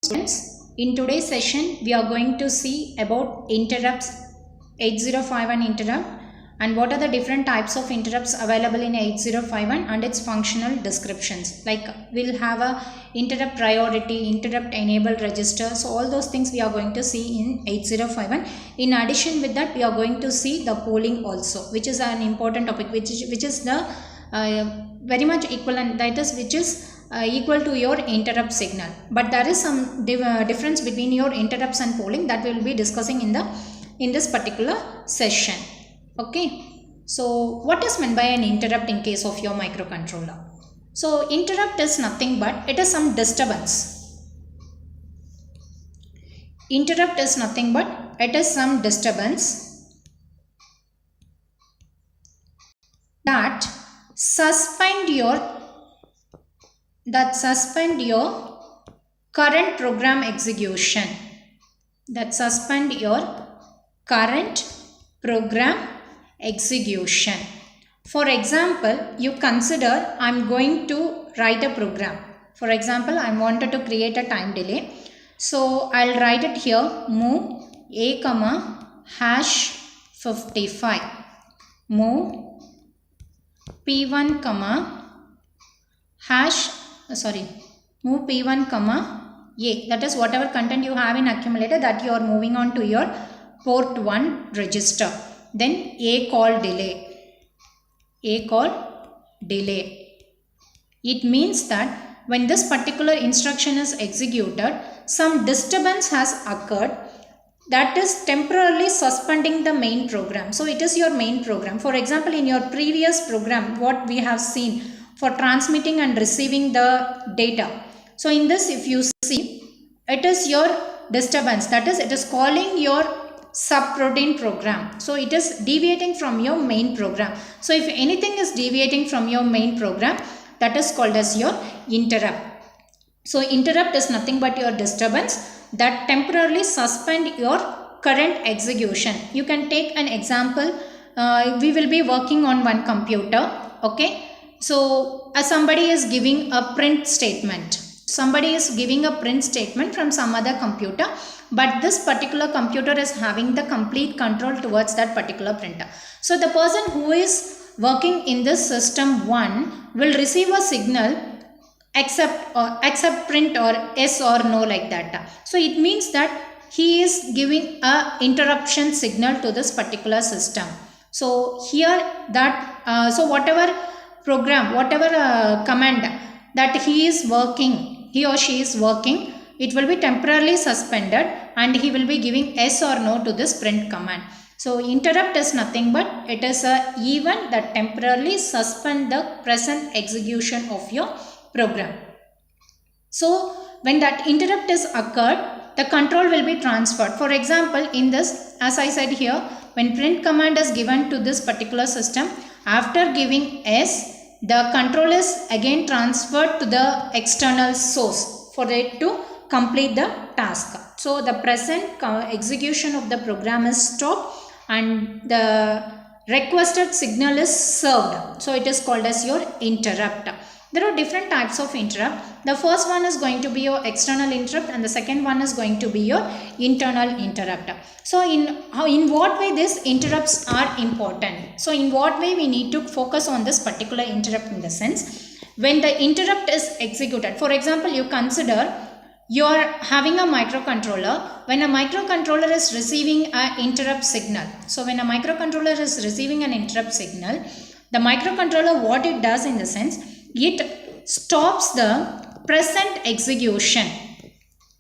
Students, in today's session we are going to see about interrupts, 8051 interrupt, and what are the different types of interrupts available in 8051 and its functional descriptions. Like we'll have a interrupt priority, interrupt enable register, so all those things we are going to see in 8051. In addition with that, we are going to see the polling also, which is an important topic, which is the very much equivalent, that is which is equal to your interrupt signal, but there is some difference between your interrupts and polling that we will be discussing in this particular session. Okay, so what is meant by an interrupt in case of your microcontroller? So interrupt is nothing but it is some disturbance. Interrupt is nothing but it is some disturbance that suspend your current program execution. That suspend your current program execution. For example, you consider I'm going to write a program. For example, I wanted to create a time delay. So I'll write it here, move a hash 55. Move P1 move P1 A. That is whatever content you have in accumulator that you are moving on to your port 1 register. Then A call delay. It means that when this particular instruction is executed, some disturbance has occurred that is temporarily suspending the main program. So it is your main program. For example, in your previous program, what we have seen for transmitting and receiving the data. So in this, if you see, it is your disturbance, that is it is calling your subroutine program. So it is deviating from your main program. So if anything is deviating from your main program, that is called as your interrupt. So interrupt is nothing but your disturbance that temporarily suspend your current execution. You can take an example. We will be working on one computer. Okay. So somebody is giving a print statement. Somebody is giving a print statement from some other computer, but this particular computer is having the complete control towards that particular printer. So the person who is working in this system 1 will receive a signal accept print or yes or no, like that. So it means that he is giving a interruption signal to this particular system. So here that so whatever program, whatever command that he or she is working, it will be temporarily suspended and he will be giving yes or no to this print command. So interrupt is nothing but it is a event that temporarily suspend the present execution of your program. So when that interrupt is occurred, the control will be transferred. For example, in this, as I said here, when print command is given to this particular system, after giving S, the control is again transferred to the external source for it to complete the task. So the present execution of the program is stopped and the requested signal is served. So it is called as your interrupt. There are different types of interrupt. The first one is going to be your external interrupt and the second one is going to be your internal interrupt. So in what way these interrupts are important? So in what way we need to focus on this particular interrupt, in the sense when the interrupt is executed. For example, you consider you are having a microcontroller. When a microcontroller is receiving an interrupt signal. So when a microcontroller is receiving an interrupt signal, the microcontroller, what it does in the sense, it stops the present execution.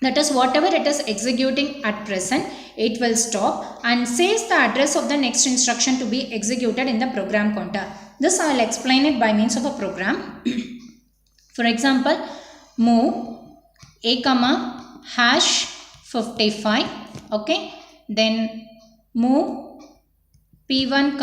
That is, whatever it is executing at present, it will stop and says the address of the next instruction to be executed in the program counter. This I will explain it by means of a program. For example, move a hash 55. Okay. Then move P1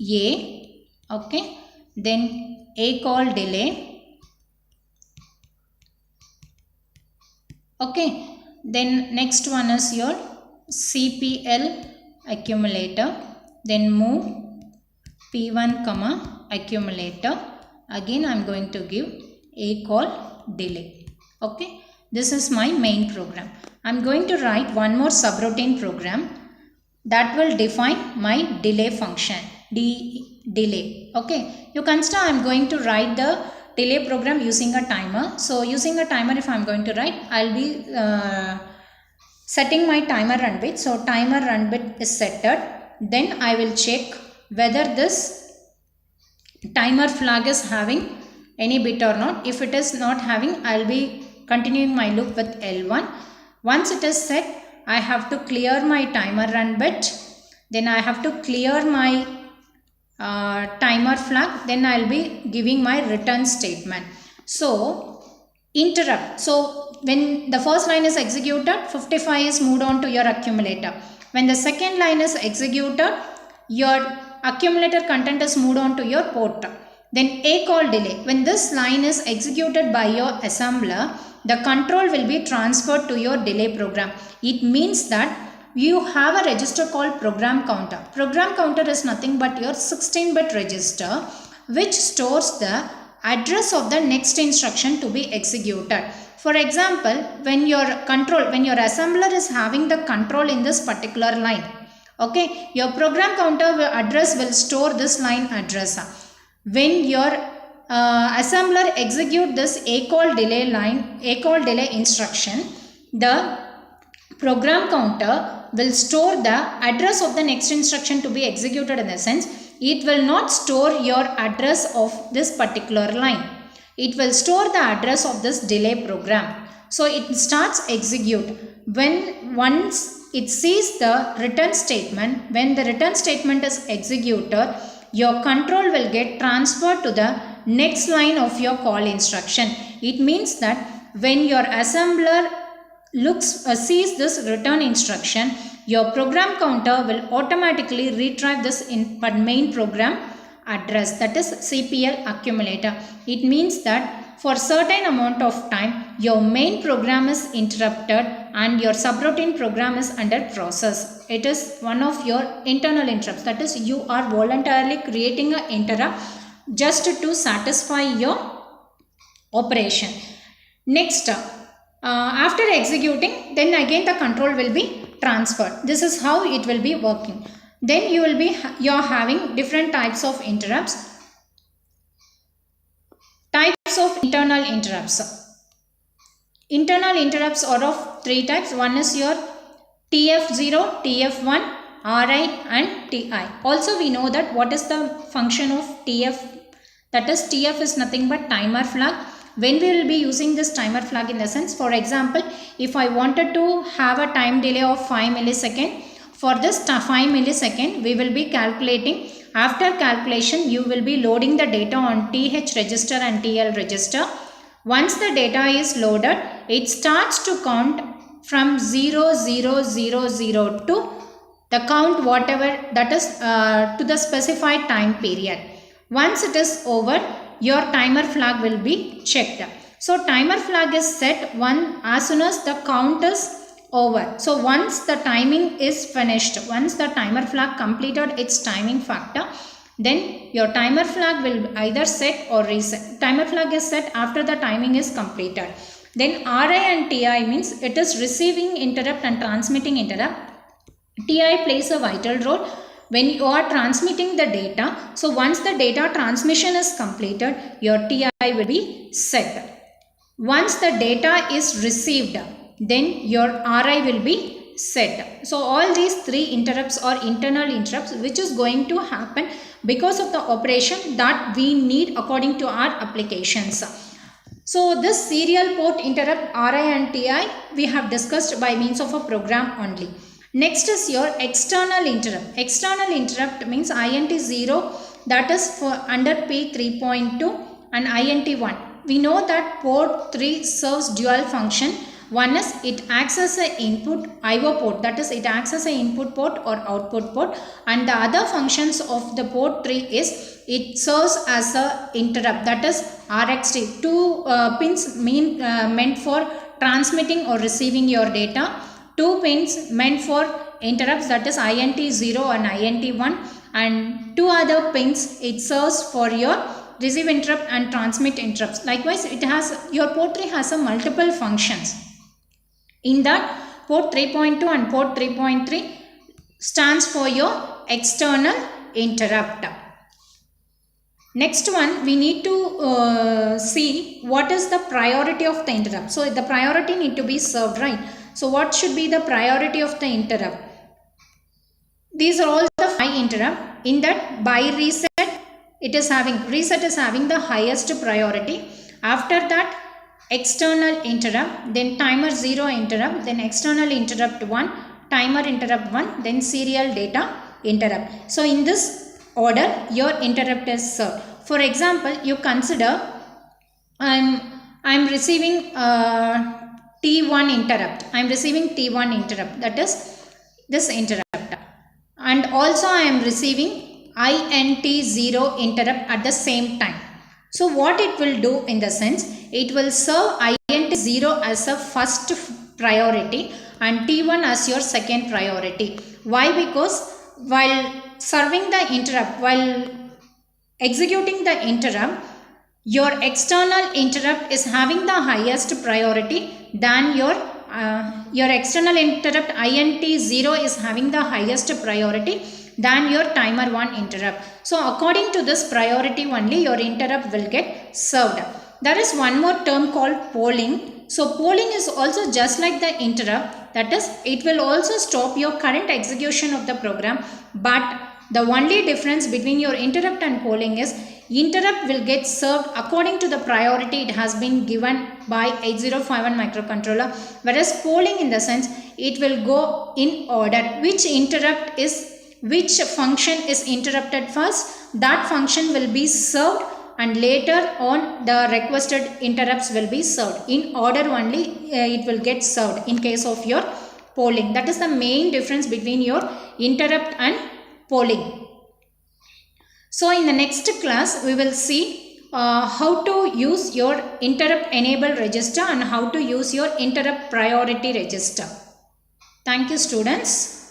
A. Okay. Then A call delay. Okay. Then next one is your CPL accumulator. Then move P1 accumulator. Again I am going to give A call delay. Okay. This is my main program. I'm going to write one more subroutine program that will define my delay function, delay. Okay, you consider I'm going to write the delay program using a timer. So using a timer, if I'm going to write, I'll be setting my timer run bit. So timer run bit is set. Then I will check whether this timer flag is having any bit or not. If it is not having, I'll be continuing my loop with L1. Once it is set, I have to clear my timer run bit. Then I have to clear my timer flag. Then I'll be giving my return statement. So interrupt. So when the first line is executed, 55 is moved on to your accumulator. When the second line is executed, your accumulator content is moved on to your port. Then ACALL delay. When this line is executed by your assembler, the control will be transferred to your delay program. It means that you have a register called program counter. Program counter is nothing but your 16-bit register which stores the address of the next instruction to be executed. For example, when your assembler is having the control in this particular line, okay, your program counter address will store this line address. When your assembler execute this ACALL delay instruction, the program counter will store the address of the next instruction to be executed. In the sense, it will not store your address of this particular line. It will store the address of this delay program. So it starts execute. Once it sees the return statement, when the return statement is executed, your control will get transferred to the next line of your call instruction. It means that when your assembler sees this return instruction, your program counter will automatically retrieve this main program address, that is CPL accumulator. It means that for certain amount of time, your main program is interrupted and your subroutine program is under process. It is one of your internal interrupts, that is you are voluntarily creating an interrupt just to satisfy your operation. Next, after executing, then again the control will be transferred. This is how it will be working. Then you are having different types of interrupts. Types of internal interrupts. Internal interrupts are of three types. One is your TF0, TF1, RI and TI. Also we know that what is the function of TF, that is TF is nothing but timer flag. When we will be using this timer flag, in the sense, for example, if I wanted to have a time delay of 5 millisecond, for this 5 millisecond we will be calculating. After calculation, you will be loading the data on TH register and TL register. Once the data is loaded, it starts to count from 0000 to the count whatever that is to the specified time period. Once it is over, your timer flag will be checked. So timer flag is set as soon as the count is over. So once the timing is finished, once the timer flag completed its timing factor, then your timer flag will either set or reset. Timer flag is set after the timing is completed. Then RI and TI means it is receiving interrupt and transmitting interrupt. TI plays a vital role when you are transmitting the data. So once the data transmission is completed, your TI will be set. Once the data is received, then your RI will be set. So all these three interrupts are internal interrupts which is going to happen because of the operation that we need according to our applications. So this serial port interrupt RI and TI we have discussed by means of a program only. Next is your external interrupt. External interrupt means INT0, that is for under P3.2 and INT1. We know that port 3 serves dual function. One is it acts as an input IO port, that is it acts as an input port or output port, and the other functions of the port 3 is it serves as a interrupt, that is RxD. Two pins meant for transmitting or receiving your data. 2 pins meant for interrupts, that is INT0 and INT1, and 2 other pins it serves for your receive interrupt and transmit interrupts. Likewise, it has your port 3 has a multiple functions. In that, port 3.2 and port 3.3 stands for your external interrupt. Next one, we need to see what is the priority of the interrupt. So the priority need to be served, right? So what should be the priority of the interrupt? These are all the 5 interrupt. In that, by reset, reset is having the highest priority. After that, external interrupt, then timer 0 interrupt, then external interrupt 1, timer interrupt 1, then serial data interrupt. So in this order, your interrupt is served. For example, you consider I'm receiving T1 interrupt. I'm receiving T1 interrupt, that is this interrupt, and also I am receiving INT0 interrupt at the same time. So what it will do in the sense, it will serve INT0 as a first priority and T1 as your second priority. Why? Because while serving the interrupt, while executing the interrupt, your external interrupt is having the highest priority than your external interrupt INT0 is having the highest priority than your timer 1 interrupt. So according to this priority only, your interrupt will get served. There is one more term called polling. So polling is also just like the interrupt, that is, it will also stop your current execution of the program, but the only difference between your interrupt and polling is interrupt will get served according to the priority it has been given by 8051 microcontroller, whereas polling in the sense it will go in order. Which function is interrupted first, that function will be served, and later on the requested interrupts will be served. In order only it will get served in case of your polling. That is the main difference between your interrupt and polling. So in the next class we will see how to use your interrupt enable register and how to use your interrupt priority register. Thank you, students.